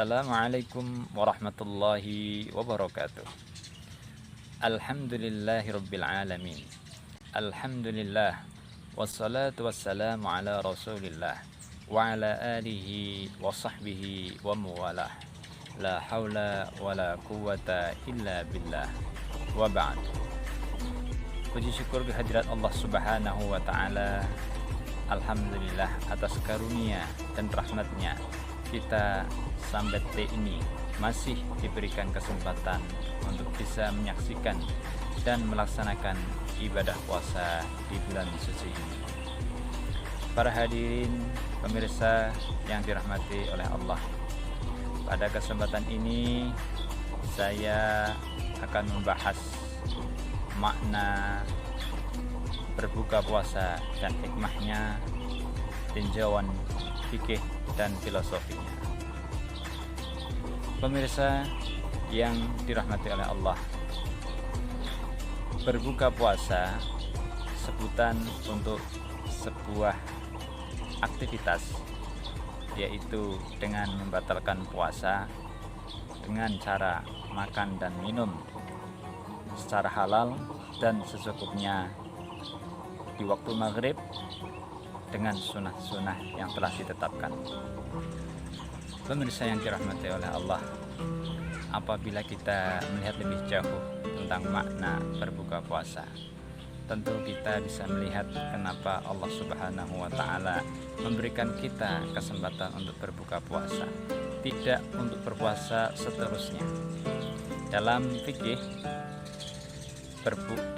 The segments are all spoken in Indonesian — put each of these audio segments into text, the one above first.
Assalamualaikum warahmatullahi wabarakatuh. Alhamdulillahi rabbil alamin. Alhamdulillah. Wassalatu wassalamu ala rasulillah wa ala alihi wa sahbihi wa muwalah. La hawla wa la quwwata illa billah. Wa ba'd. Puji syukur kehadirat Allah subhanahu wa ta'ala. Alhamdulillah atas karunia dan rahmatnya kita sampai detik ini masih diberikan kesempatan untuk bisa menyaksikan dan melaksanakan ibadah puasa di bulan suci ini. Para hadirin pemirsa yang dirahmati oleh Allah, pada kesempatan ini saya akan membahas makna berbuka puasa dan hikmahnya, tinjauan fikih dan filosofinya. Pemirsa yang dirahmati oleh Allah, berbuka puasa sebutan untuk sebuah aktivitas, yaitu dengan membatalkan puasa dengan cara makan dan minum secara halal dan secukupnya di waktu maghrib dengan sunah-sunah yang telah ditetapkan. Pemirsa yang dirahmati oleh Allah, apabila kita melihat lebih jauh tentang makna berbuka puasa, tentu kita bisa melihat kenapa Allah Subhanahu wa ta'ala memberikan kita kesempatan untuk berbuka puasa, tidak untuk berpuasa seterusnya. Dalam fikih,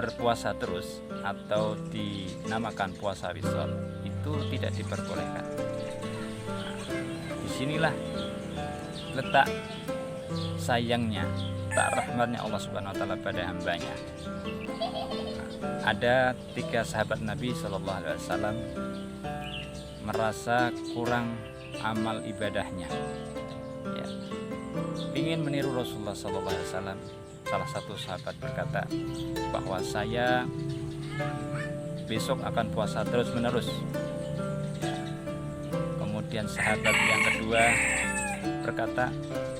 berpuasa terus atau dinamakan puasa wisol itu tidak diperbolehkan. Disinilah letak sayangnya, tak rahmatnya Allah Subhanahu wa ta'ala pada hambanya. Ada 3 sahabat Nabi Shallallahu Alaihi Wasallam merasa kurang amal ibadahnya, ya, ingin meniru Rasulullah Shallallahu Alaihi Wasallam. Salah satu sahabat berkata bahwa saya besok akan puasa terus menerus. Kemudian sahabat yang kedua berkata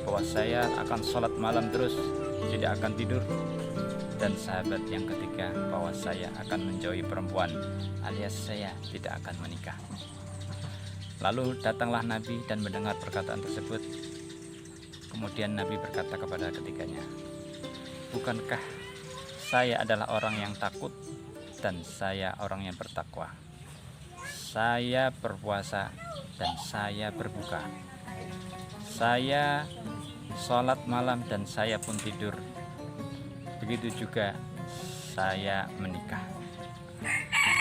bahwa saya akan sholat malam terus, tidak akan tidur. Dan sahabat yang ketiga bahwa saya akan menjauhi perempuan, alias saya tidak akan menikah. Lalu datanglah Nabi dan mendengar perkataan tersebut. Kemudian Nabi berkata kepada ketiganya, bukankah saya adalah orang yang takut dan saya orang yang bertakwa? Saya berpuasa dan saya berbuka. Saya sholat malam dan saya pun tidur. Begitu juga saya menikah.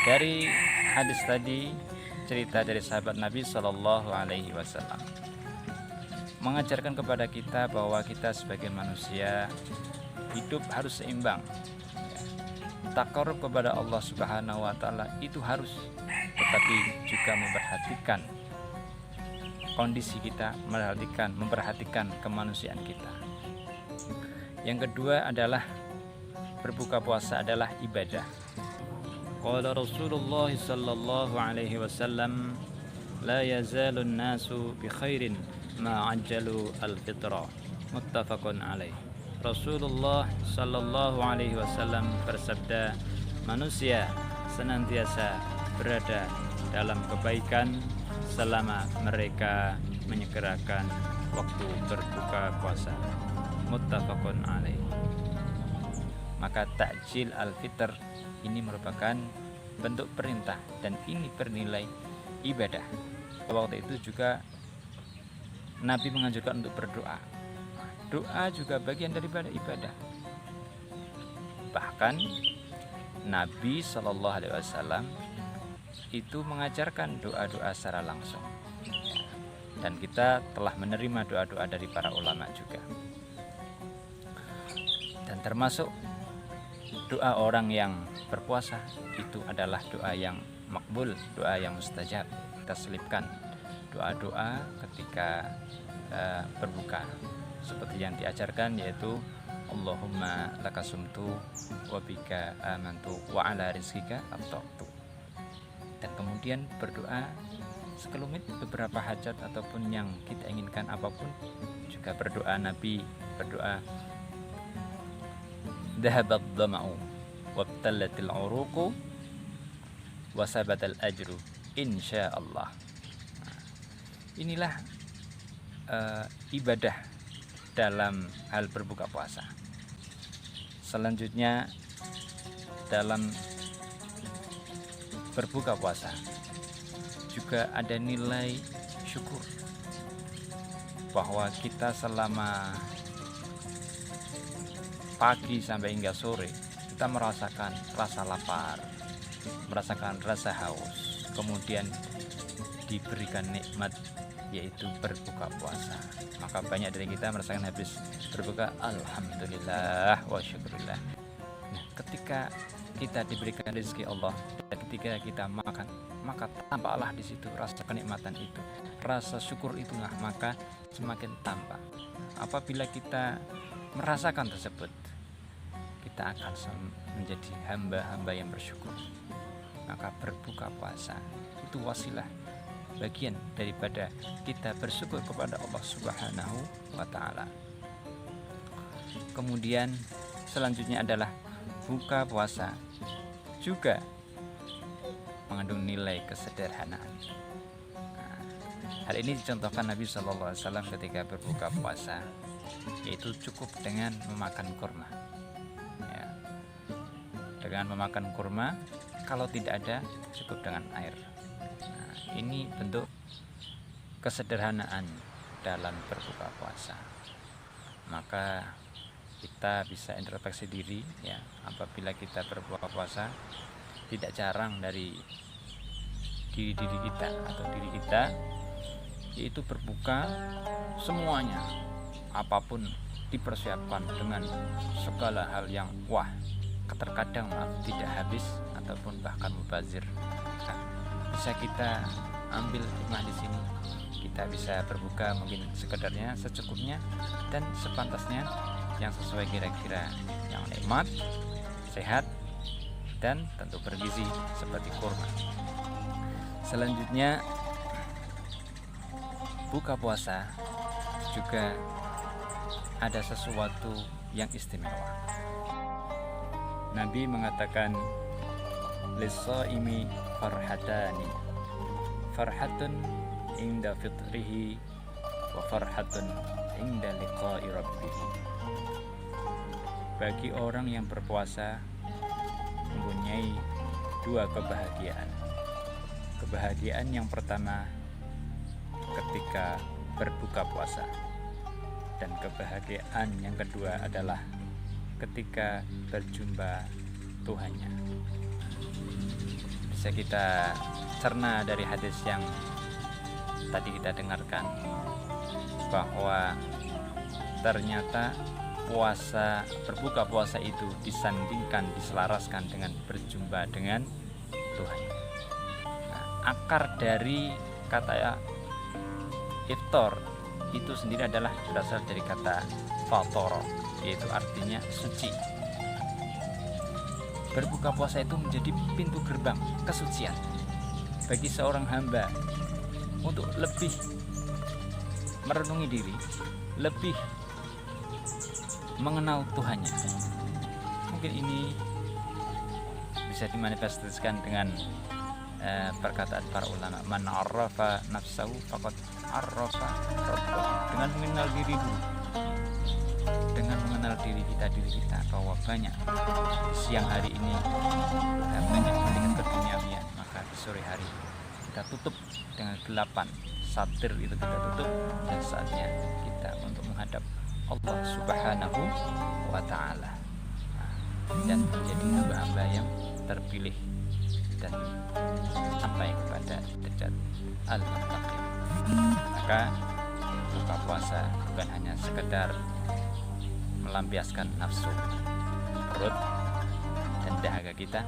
Dari hadis tadi, cerita dari sahabat Nabi Shallallahu Alaihi Wasallam mengajarkan kepada kita bahwa kita sebagai manusia hidup harus seimbang. Takarub kepada Allah Subhanahu wa ta'ala itu harus, tetapi juga memperhatikan kondisi kita, memperhatikan kemanusiaan kita. Yang kedua adalah berbuka puasa adalah ibadah. Qala Rasulullah sallallahu alaihi wasallam, la yazalun nasu bi khairin ma ajjalu al-fitra. Muttafaqun alaih. Rasulullah sallallahu alaihi wasallam bersabda, manusia senantiasa berada dalam kebaikan selama mereka menyegerakan waktu berbuka puasa. Muttafaqun alaih. Maka takjil al-fitr ini merupakan bentuk perintah dan ini bernilai ibadah. Waktu itu juga Nabi menganjurkan untuk berdoa. Doa juga bagian daripada ibadah. Bahkan Nabi Shallallahu Alaihi Wasallam itu mengajarkan doa-doa secara langsung, dan kita telah menerima doa-doa dari para ulama juga. Dan termasuk doa orang yang berpuasa itu adalah doa yang makbul, doa yang mustajab. Kita selipkan doa-doa ketika berbuka seperti yang diajarkan, yaitu Allahumma lakasumtu wa bika amantu wa ala rizkika aftartu. Dan kemudian berdoa sekelumit beberapa hajat ataupun yang kita inginkan apapun, juga berdoa. Nabi berdoa, dhahabat dhama'u wabtallatil uruqu wasabatal ajru insyaallah. Inilah ibadah dalam hal berbuka puasa. Selanjutnya, dalam berbuka puasa juga ada nilai syukur, bahwa kita selama pagi sampai hingga sore kita merasakan rasa lapar, merasakan rasa haus, kemudian diberikan nikmat yaitu berbuka puasa. Maka banyak dari kita merasakan habis berbuka, alhamdulillah wa syukurillah. Nah, ketika kita diberikan rezeki Allah dan ketika kita makan, maka tampaklah di situ rasa kenikmatan itu, rasa syukur itulah maka semakin tampak. Apabila kita merasakan tersebut, kita akan menjadi hamba-hamba yang bersyukur. Maka berbuka puasa itu wasilah, bagian daripada kita bersyukur kepada Allah Subhanahu wa Ta'ala. Kemudian selanjutnya adalah buka puasa juga mengandung nilai kesederhanaan. Hal ini dicontohkan Nabi SAW ketika berbuka puasa, yaitu cukup dengan memakan kurma. Ya, dengan memakan kurma, kalau tidak ada cukup dengan air. Ini bentuk kesederhanaan dalam berbuka puasa. Maka kita bisa introspeksi diri, ya, apabila kita berbuka puasa, tidak jarang dari diri kita atau diri kita yaitu berbuka semuanya, apapun dipersiapkan dengan segala hal yang terkadang tidak habis ataupun bahkan mubazir. Bisa kita ambil hikmah di sini. Kita bisa berbuka mungkin sekedarnya, secukupnya dan sepantasnya, yang sesuai kira-kira, yang nikmat, sehat dan tentu bergizi seperti kurma. Selanjutnya, buka puasa juga ada sesuatu yang istimewa. Nabi mengatakan, lis-shaimi farhatani, farhatun inda fitrihi wa farhatun inda liqa'i rabbih. Bagi orang yang berpuasa mempunyai dua kebahagiaan. Kebahagiaan yang pertama ketika berbuka puasa, dan kebahagiaan yang kedua adalah ketika berjumpa Tuhannya. Bisa kita cerna dari hadis yang tadi kita dengarkan, bahwa ternyata berbuka puasa itu disandingkan, diselaraskan dengan berjumpa dengan Tuhan. Nah, akar dari kata iftar itu sendiri adalah berasal dari kata fatoro, yaitu artinya suci. Berbuka puasa itu menjadi pintu gerbang kesucian bagi seorang hamba untuk lebih merenungi diri, lebih mengenal Tuhannya. Mungkin ini bisa dimanifestasikan dengan perkataan para ulama, man arrafa nafsahu faqad arrafa rabbah. Dengan mengenal diri dulu, dengan mengenal diri kita bahwa banyak siang hari ini kita banyak melihat keduniawian, maka di sore hari kita tutup dengan gelapan, satir itu kita tutup, dan saatnya kita untuk menghadap Allah Subhanahu wa Ta'ala dan menjadi hamba-hamba yang terpilih dan sampai kepada derajat al-muttaqin. Maka buka puasa bukan hanya sekedar melampiaskan nafsu, perut dan dahaga kita,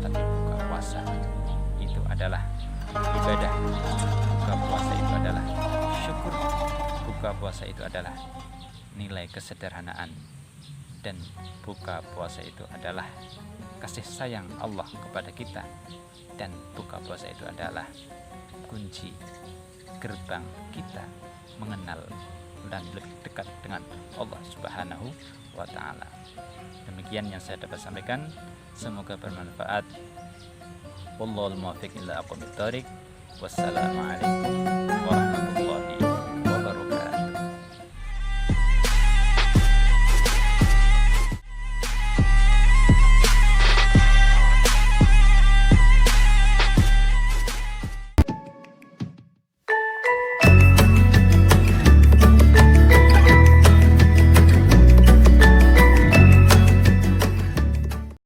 tapi buka puasa itu adalah ibadah. Buka puasa itu adalah syukur. Buka puasa itu adalah nilai kesederhanaan, dan buka puasa itu adalah kasih sayang Allah kepada kita, dan buka puasa itu adalah kunci gerbang kita mengenal dan lebih dekat dengan Allah Subhanahu wa Ta'ala. Demikian yang saya dapat sampaikan, semoga bermanfaat. Wallahul muwaffiq ila aqwamit thoriq. Wassalamualaikum